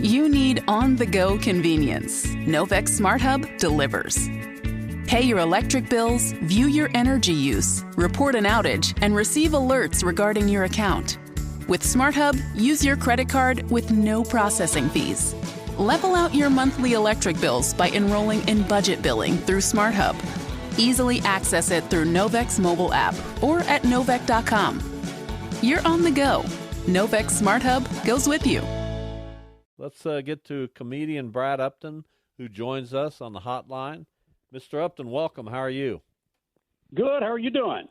You need on-the-go convenience. Novex Smart Hub delivers. Pay your electric bills, view your energy use, report an outage, and receive alerts regarding your account. With Smart Hub, use your credit card with no processing fees. Level out your monthly electric bills by enrolling in budget billing through Smart Hub. Easily access it through Novex mobile app or at novec.com. You're on the go. Novex Smart Hub goes with you. Let's get to comedian Brad Upton, who joins us on the hotline. Mr. Upton, welcome. How are you? Good. How are you doing?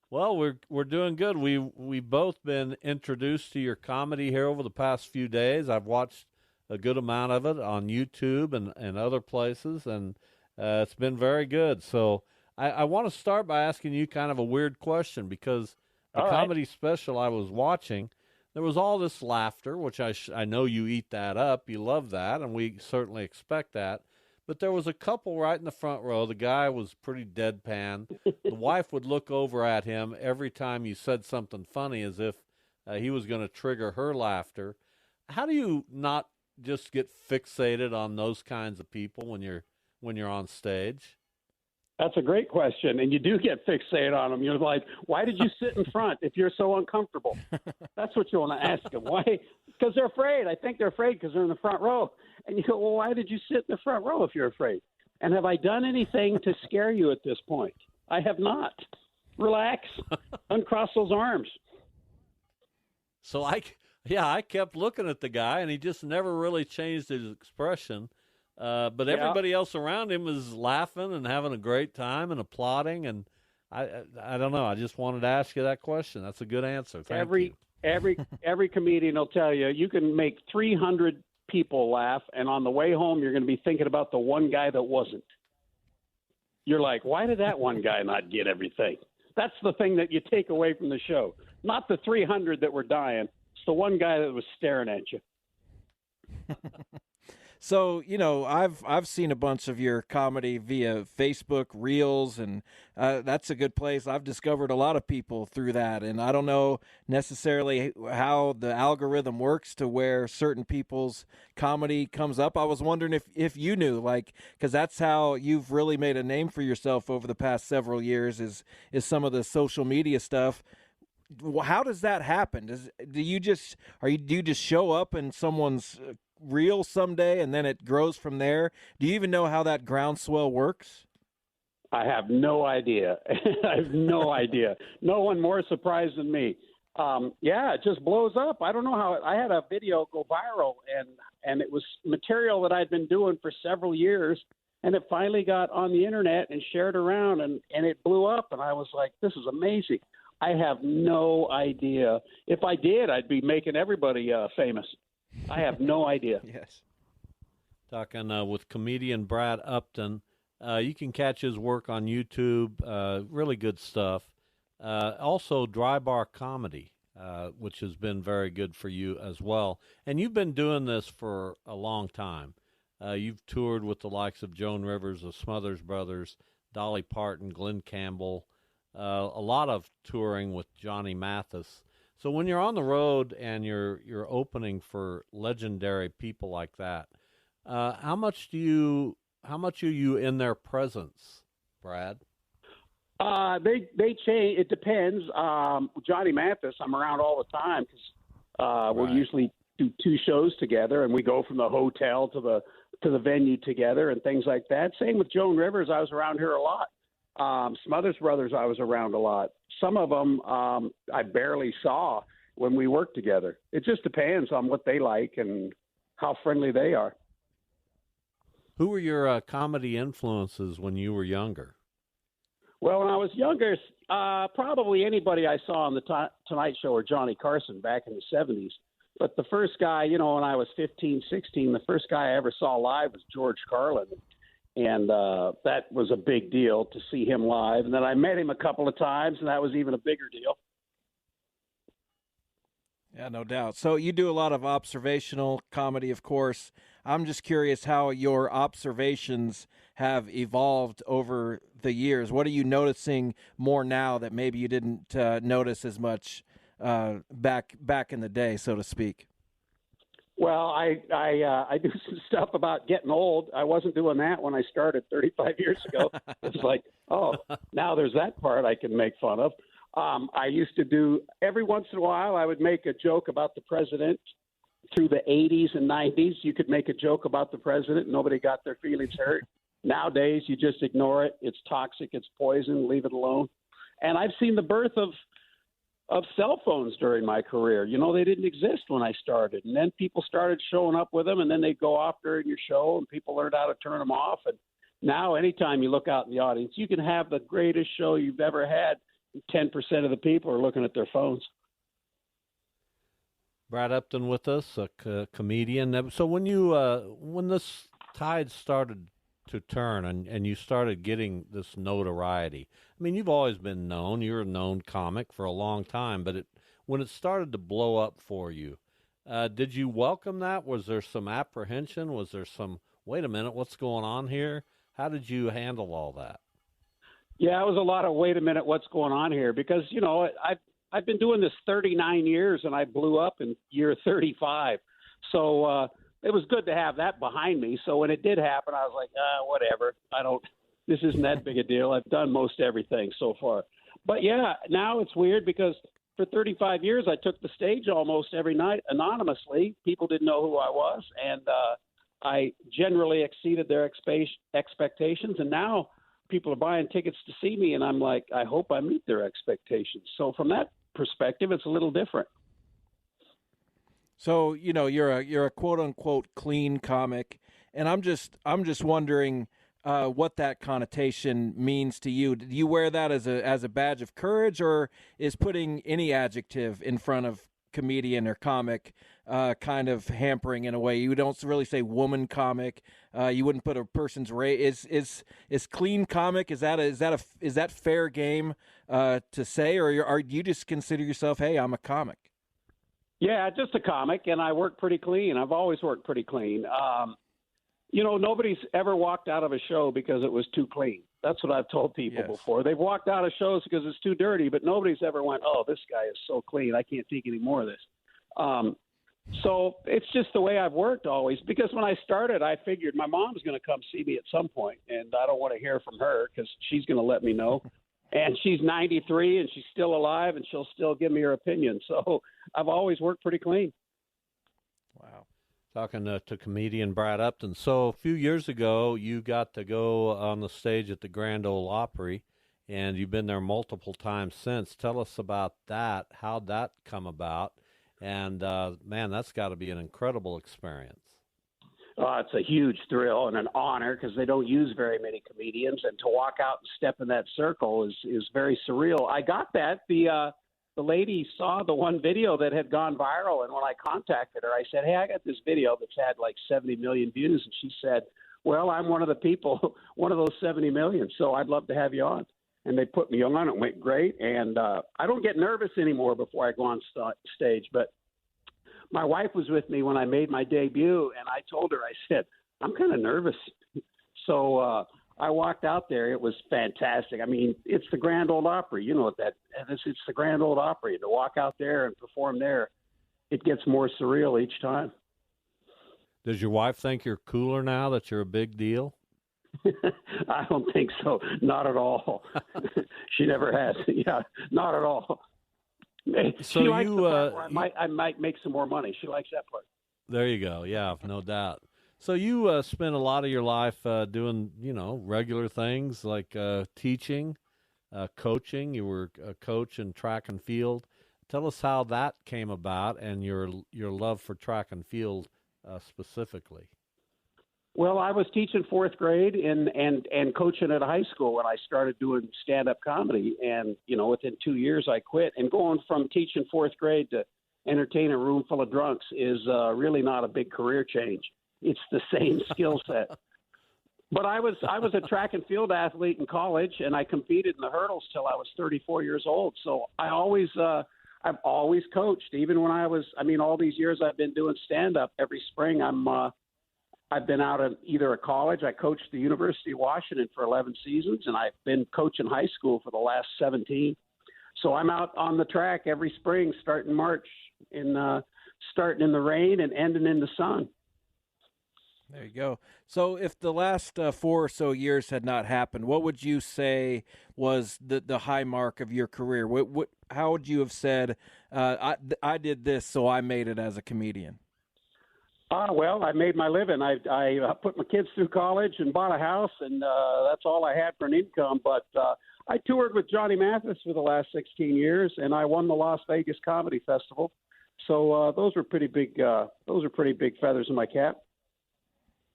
Well, we're doing good. We've both been introduced to your comedy here over the past few days. I've watched a good amount of it on YouTube and other places, and it's been very good. So I want to start by asking you kind of a weird question, because the comedy special I was watching, there was all this laughter, which I know you eat that up. You love that, and we certainly expect that. But there was a couple right in the front row. The guy was pretty deadpan. The wife would look over at him every time you said something funny, as if he was going to trigger her laughter. How do you not just get fixated on those kinds of people when you're on stage? That's a great question, and you do get fixated on them. You're like, why did you sit in front if you're so uncomfortable? That's what you want to ask them. Why? Because they're afraid. I think they're afraid because they're in the front row. And you go, well, why did you sit in the front row if you're afraid? And have I done anything to scare you at this point? I have not. Relax. Uncross those arms. So I kept looking at the guy, and he just never really changed his expression. But everybody else around him was laughing and having a great time and applauding. And I don't know. I just wanted to ask you that question. That's a good answer. Thank you. Every comedian will tell you, you can make 300 people laugh, and on the way home, you're going to be thinking about the one guy that wasn't. You're like, why did that one guy not get everything? That's the thing that you take away from the show. Not the 300 that were dying. It's the one guy that was staring at you. So, I've seen a bunch of your comedy via Facebook Reels, and that's a good place. I've discovered a lot of people through that, and I don't know necessarily how the algorithm works to where certain people's comedy comes up. I was wondering if you knew, because that's how you've really made a name for yourself over the past several years is some of the social media stuff. How does that happen? Do you just show up in someone's reel someday and then it grows from there? Do you even know how that groundswell works? I have no idea. I have no idea. No one more surprised than me. It just blows up. I don't know how. I had a video go viral, and it was material that I'd been doing for several years, and it finally got on the internet and shared around, and it blew up, and I was like, this is amazing. I have no idea. If I did, I'd be making everybody famous. I have no idea. Yes. Talking with comedian Brad Upton. You can catch his work on YouTube. Really good stuff. Also, Dry Bar Comedy, which has been very good for you as well. And you've been doing this for a long time. You've toured with the likes of Joan Rivers, the Smothers Brothers, Dolly Parton, Glenn Campbell, a lot of touring with Johnny Mathis. So when you're on the road and you're opening for legendary people like that, how much are you in their presence, Brad? They change. It depends. Johnny Mathis, I'm around all the time because we'll usually do 2 shows together, and we go from the hotel to the venue together and things like that. Same with Joan Rivers. I was around here a lot. Smothers Brothers, I was around a lot. Some of them I barely saw when we worked together. It just depends on what they like and how friendly they are. Who were your comedy influences when you were younger? Well, when I was younger, probably anybody I saw on the Tonight Show or Johnny Carson back in the 70s. But the first guy, when I was 15, 16, the first guy I ever saw live was George Carlin. And that was a big deal to see him live. And then I met him a couple of times, and that was even a bigger deal. Yeah, no doubt. So you do a lot of observational comedy, of course. I'm just curious how your observations have evolved over the years. What are you noticing more now that maybe you didn't notice as much back in the day, so to speak? Well, I do some stuff about getting old. I wasn't doing that when I started 35 years ago. It's like, oh, now there's that part I can make fun of. I used to do every once in a while. I would make a joke about the president. Through the 80s and 90s, you could make a joke about the president. Nobody got their feelings hurt. Nowadays, you just ignore it. It's toxic. It's poison. Leave it alone. And I've seen the birth of cell phones during my career. You know, they didn't exist when I started. And then people started showing up with them, and then they go off during your show, and people learned how to turn them off. And now anytime you look out in the audience, you can have the greatest show you've ever had. 10% of the people are looking at their phones. Brad Upton with us, a comedian. So when this tide started to turn and you started getting this notoriety, I mean, you've always been known. You're a known comic for a long time, but when it started to blow up for you, did you welcome that? Was there some apprehension? Was there some, wait a minute, what's going on here? How did you handle all that? Yeah, it was a lot of wait a minute, what's going on here? Because, you know, I've been doing this 39 years, and I blew up in year 35. So it was good to have that behind me. So when it did happen, I was like, whatever. This isn't that big a deal. I've done most everything so far. But, yeah, now it's weird because for 35 years I took the stage almost every night anonymously. People didn't know who I was, and I generally exceeded their expectations. And now people are buying tickets to see me, and I'm like, I hope I meet their expectations. So from that perspective, it's a little different. So, you know, you're a quote unquote clean comic, and I'm just wondering what that connotation means to you. Do you wear that as a badge of courage, or is putting any adjective in front of comedian or comic kind of hampering in a way? You don't really say woman comic. You wouldn't put a person's race. Is clean comic? Is that fair game to say, or are you just consider yourself, hey, I'm a comic? Yeah, just a comic, and I work pretty clean. I've always worked pretty clean. You know, nobody's ever walked out of a show because it was too clean. That's what I've told people before. They've walked out of shows because it's too dirty, but nobody's ever went, oh, this guy is so clean, I can't take any more of this. So it's just the way I've worked always, because when I started, I figured my mom's going to come see me at some point, and I don't want to hear from her because she's going to let me know. And she's 93, and she's still alive, and she'll still give me her opinion. So I've always worked pretty clean. Wow. Talking to comedian Brad Upton. So a few years ago, you got to go on the stage at the Grand Ole Opry, and you've been there multiple times since. Tell us about that, how'd that come about, and, man, that's got to be an incredible experience. It's a huge thrill and an honor because they don't use very many comedians, and to walk out and step in that circle is very surreal. I got that. The lady saw the one video that had gone viral, and when I contacted her, I said, hey, I got this video that's had like 70 million views. And she said, well, I'm one of the people, one of those 70 million, so I'd love to have you on. And they put me on. It went great. And I don't get nervous anymore before I go on stage. But my wife was with me when I made my debut, and I told her, I said, I'm kind of nervous. So I walked out there. It was fantastic. I mean, it's the Grand Ole Opry. You know what that is. It's the Grand Ole Opry. To walk out there and perform there, it gets more surreal each time. Does your wife think you're cooler now that you're a big deal? I don't think so. Not at all. She never has. Yeah, not at all. So she likes the part where I might make some more money. She likes that part. There you go. Yeah, no doubt. So you spent a lot of your life doing, regular things like teaching, coaching. You were a coach in track and field. Tell us how that came about and your love for track and field specifically. Well, I was teaching fourth grade and coaching at a high school when I started doing stand-up comedy. And, within 2 years I quit. And going from teaching fourth grade to entertain a room full of drunks is really not a big career change. It's the same skill set. But I was a track and field athlete in college, and I competed in the hurdles till I was 34 years old. So I've always coached, even when all these years I've been doing stand-up. Every spring I've been out at either a college. I coached the University of Washington for 11 seasons, and I've been coaching high school for the last 17. So I'm out on the track every spring, starting March in starting in the rain and ending in the sun. There you go. So if the last 4 or so years had not happened, what would you say was the high mark of your career? How would you have said, I did this, so I made it as a comedian? Well, I made my living. I put my kids through college and bought a house, and that's all I had for an income. But I toured with Johnny Mathis for the last 16 years, and I won the Las Vegas Comedy Festival. So those were pretty big. Those are pretty big feathers in my cap.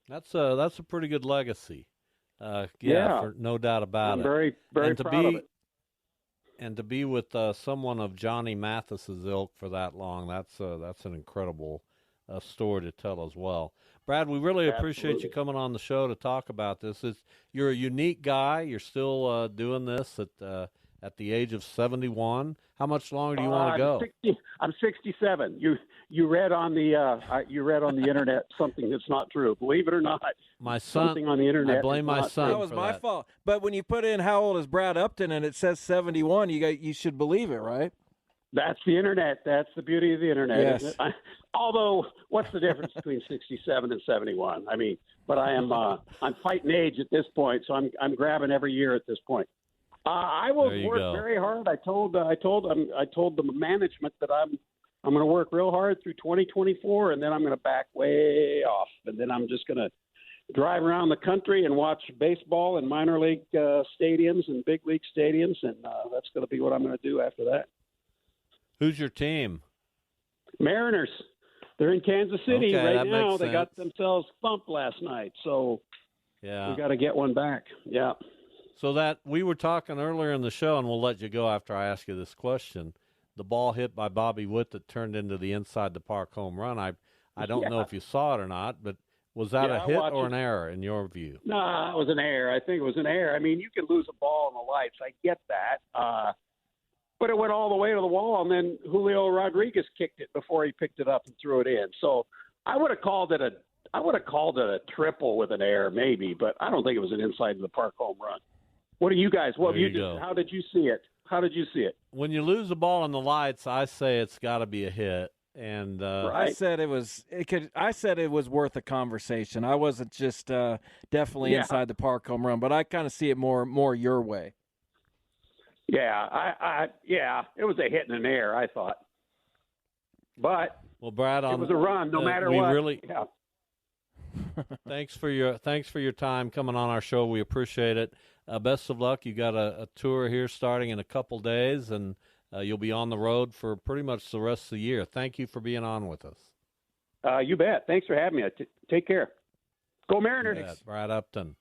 That's a pretty good legacy. For no doubt about I'm it. very, very proud of it. And to be with someone of Johnny Mathis's ilk for that long, that's an incredible story to tell as well. Brad, we really appreciate you coming on the show to talk about this. You're a unique guy. You're still doing this at the age of 71. How much longer do you want to go? I'm 67. You read on the internet something that's not true. Believe it or not, my son. Something on the internet. I blame my son. That was my fault. But when you put in how old is Brad Upton and it says 71, you should believe it, right? That's the internet. That's the beauty of the internet. Yes. Isn't it? Although, what's the difference between 67 and 71? I mean, but I'm fighting age at this point, so I'm grabbing every year at this point. I will work very hard. I told the management that I'm going to work real hard through 2024, and then I'm going to back way off, and then I'm just going to drive around the country and watch baseball in minor league stadiums and big league stadiums, and that's going to be what I'm going to do after that. Who's your team? Mariners. They're in Kansas City right now. They got sense. themselves thumped last night, so we got to get one back. Yeah. So that we were talking earlier in the show, and we'll let you go after I ask you this question. The ball hit by Bobby Witt that turned into the inside the park home run. I don't know if you saw it or not, but was that a hit or an error in your view? No, it was an error. I think it was an error. I mean, you can lose a ball in the lights. I get that. But it went all the way to the wall, and then Julio Rodriguez kicked it before he picked it up and threw it in. So I would have called it a triple with an error, maybe, but I don't think it was an inside the park home run. What do you guys? How did you see it? How did you see it? When you lose the ball in the lights, I say it's got to be a hit. And I said it was. I said it was worth a conversation. I wasn't just definitely inside the park home run, but I kind of see it more your way. Yeah, it was a hit and an error, I thought. But Brad, it was a run, no matter what. Thanks for your time coming on our show. We appreciate it. Best of luck. You got a tour here starting in a couple days, and you'll be on the road for pretty much the rest of the year. Thank you for being on with us. You bet. Thanks for having me. Take care. Go Mariners. Brad Upton.